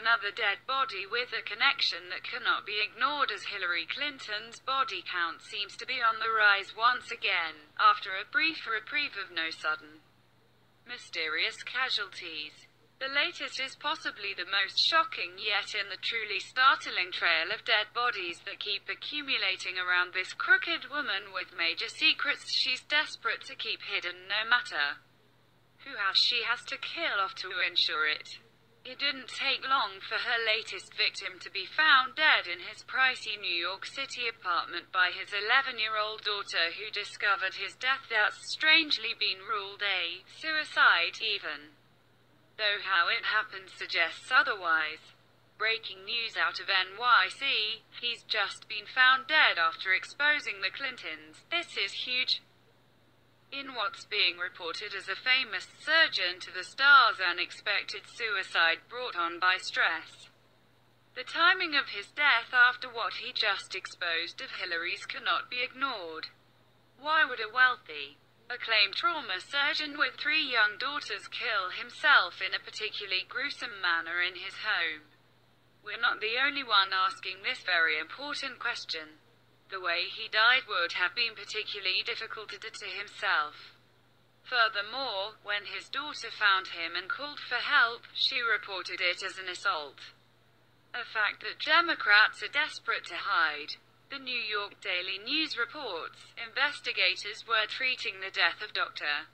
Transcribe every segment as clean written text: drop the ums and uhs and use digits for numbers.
another dead body with a connection that cannot be ignored, as Hillary Clinton's body count seems to be on the rise once again, after a brief reprieve of no sudden, mysterious casualties. The latest is possibly the most shocking yet in the truly startling trail of dead bodies that keep accumulating around this crooked woman with major secrets she's desperate to keep hidden, no matter who she has to kill off to ensure it. It didn't take long for her latest victim to be found dead in his pricey New York City apartment by his 11-year-old daughter, who discovered his death that's strangely been ruled a suicide even, though how it happened suggests otherwise. Breaking news out of NYC, he's just been found dead after exposing the Clintons. This is huge. In what's being reported as a famous surgeon to the star's unexpected suicide brought on by stress. The timing of his death after what he just exposed of Hillary's cannot be ignored. Why would a wealthy, acclaimed trauma surgeon with 3 young daughters kill himself in a particularly gruesome manner in his home? We're not the only one asking this very important question. The way he died would have been particularly difficult to do to himself. Furthermore, when his daughter found him and called for help, she reported it as an assault, a fact that Democrats are desperate to hide. The New York Daily News reports investigators were treating the death of Dr.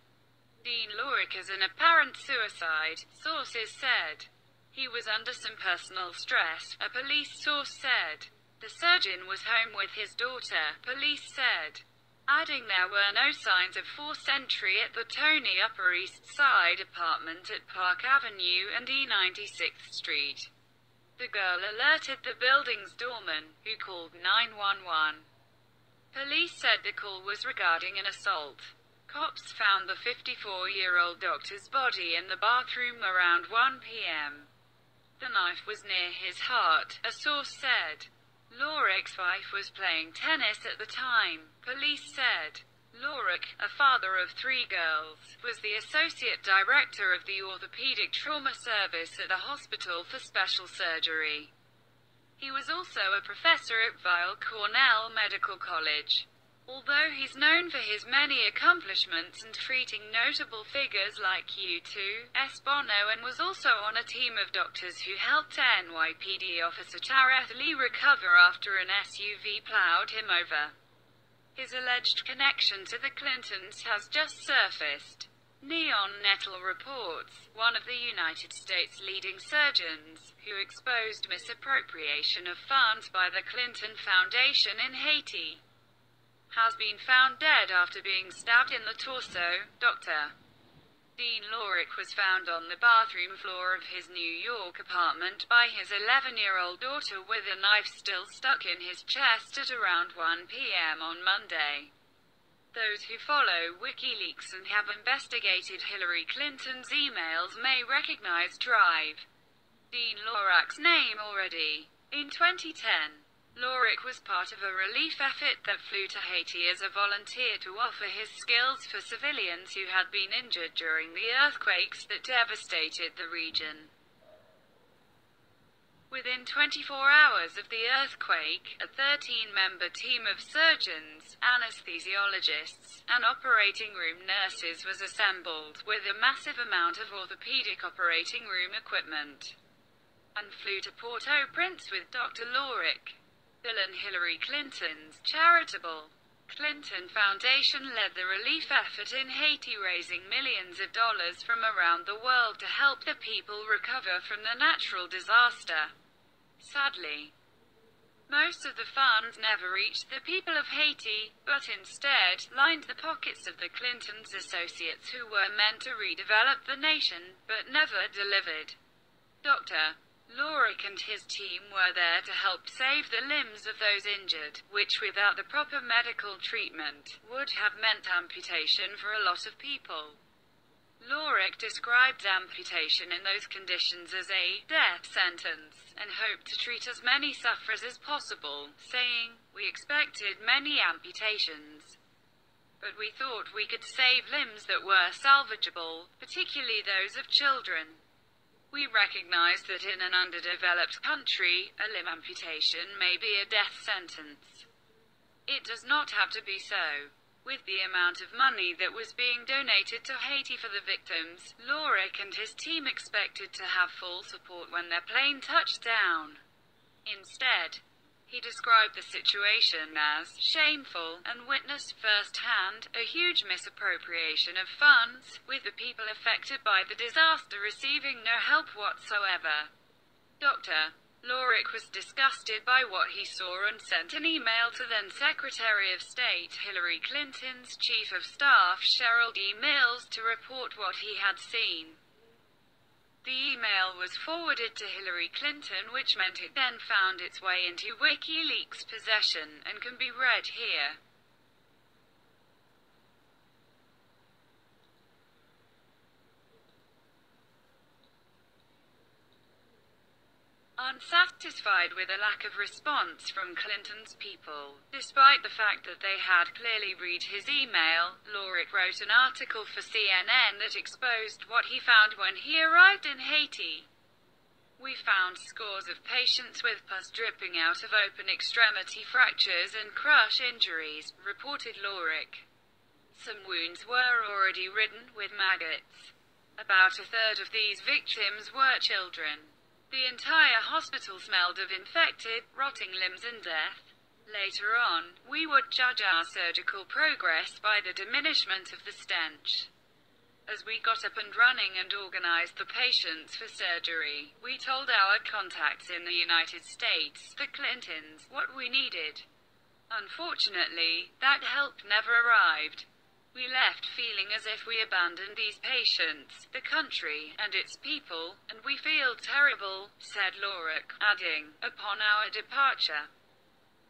Dean Lorick as an apparent suicide, sources said. He was under some personal stress, a police source said. The surgeon was home with his daughter, police said, adding there were no signs of forced entry at the Tony Upper East Side apartment at Park Avenue and E96th Street. The girl alerted the building's doorman, who called 911. Police said the call was regarding an assault. Cops found the 54-year-old doctor's body in the bathroom around 1 p.m. The knife was near his heart, a source said. Lorick's wife was playing tennis at the time, police said. Lorick, a father of 3 girls, was the associate director of the orthopedic trauma service at the Hospital for Special Surgery. He was also a professor at Weill Cornell Medical College. Although he's known for his many accomplishments in treating notable figures like U2, Bono, and was also on a team of doctors who helped NYPD officer Tareth Lee recover after an SUV plowed him over. His alleged connection to the Clintons has just surfaced. Neon Nettle reports, one of the United States' leading surgeons, who exposed misappropriation of funds by the Clinton Foundation in Haiti, has been found dead after being stabbed in the torso. Dr. Dean Lorick was found on the bathroom floor of his New York apartment by his 11-year-old daughter with a knife still stuck in his chest at around 1 p.m. on Monday. Those who follow WikiLeaks and have investigated Hillary Clinton's emails may recognize Drive Dean Lorick's name already. In 2010, Lorick was part of a relief effort that flew to Haiti as a volunteer to offer his skills for civilians who had been injured during the earthquakes that devastated the region. Within 24 hours of the earthquake, a 13-member team of surgeons, anesthesiologists, and operating room nurses was assembled, with a massive amount of orthopedic operating room equipment, and flew to Port-au-Prince with Dr. Lorick. Bill and Hillary Clinton's charitable Clinton Foundation led the relief effort in Haiti, raising millions of dollars from around the world to help the people recover from the natural disaster. Sadly, most of the funds never reached the people of Haiti, but instead lined the pockets of the Clintons' associates who were meant to redevelop the nation, but never delivered. Dr. Lorick and his team were there to help save the limbs of those injured, which without the proper medical treatment, would have meant amputation for a lot of people. Lorick described amputation in those conditions as a death sentence, and hoped to treat as many sufferers as possible, saying, "We expected many amputations, but we thought we could save limbs that were salvageable, particularly those of children. We recognize that in an underdeveloped country, a limb amputation may be a death sentence. It does not have to be so. With the amount of money that was being donated to Haiti for the victims, Lorick and his team expected to have full support when their plane touched down. Instead, he described the situation as shameful and witnessed firsthand a huge misappropriation of funds, with the people affected by the disaster receiving no help whatsoever. Dr. Lorick was disgusted by what he saw and sent an email to then Secretary of State Hillary Clinton's Chief of Staff Cheryl D. Mills to report what he had seen. The email was forwarded to Hillary Clinton, which meant it then found its way into WikiLeaks' possession and can be read here. Unsatisfied with a lack of response from Clinton's people, despite the fact that they had clearly read his email, Lorick wrote an article for CNN that exposed what he found when he arrived in Haiti. We found scores of patients with pus dripping out of open extremity fractures and crush injuries, reported Lorick. Some wounds were already ridden with maggots. About a third of these victims were children. The entire hospital smelled of infected, rotting limbs and death. Later on, we would judge our surgical progress by the diminishment of the stench. As we got up and running and organized the patients for surgery, we told our contacts in the United States, the Clintons, what we needed. Unfortunately, that help never arrived. We left feeling as if we abandoned these patients, the country, and its people, and we feel terrible, said Lorick, adding, upon our departure,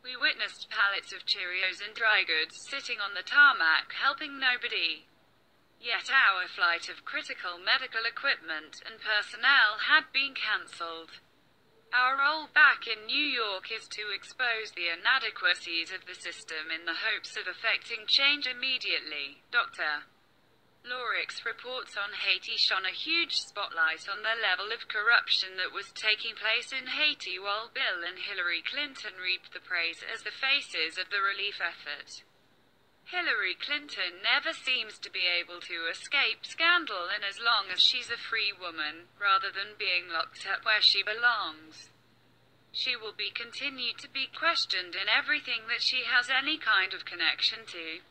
we witnessed pallets of Cheerios and dry goods sitting on the tarmac, helping nobody. Yet our flight of critical medical equipment and personnel had been cancelled. Our role back in New York is to expose the inadequacies of the system in the hopes of effecting change immediately. Dr. Lorick's reports on Haiti shone a huge spotlight on the level of corruption that was taking place in Haiti while Bill and Hillary Clinton reaped the praise as the faces of the relief effort. Hillary Clinton never seems to be able to escape scandal, and as long as she's a free woman, rather than being locked up where she belongs, she will be continued to be questioned in everything that she has any kind of connection to.